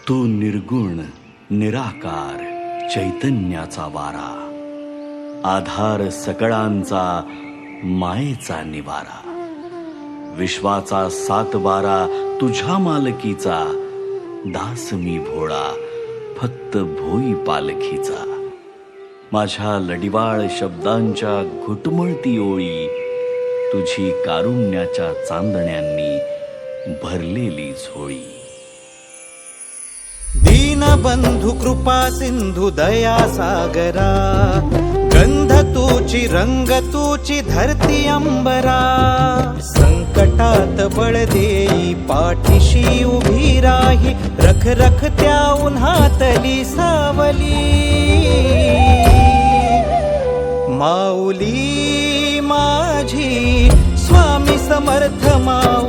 तू निर्गुण निराकार चैतन्याचा वारा, आधार सकळांचा मायेचा निवारा, विश्वाचा सातबारा तुझ्या मालकीचा, दास मी भोळा फक्त भोई पालखीचा. माझ्या लडिवाळ शब्दांच्या घुटमळती ओळी, तुझी कारुण्याच्या चांदण्यांनी भरलेली झोळी. दीनबंधु कृपा सिंधु दया सागरा, गंध तूची रंग तूची धरती अंबरा. संकटात बळ देई पाठीशी उभी राही, रख रख त्या उन्हातली सावली. माऊली माझी स्वामी समर्थ माऊली.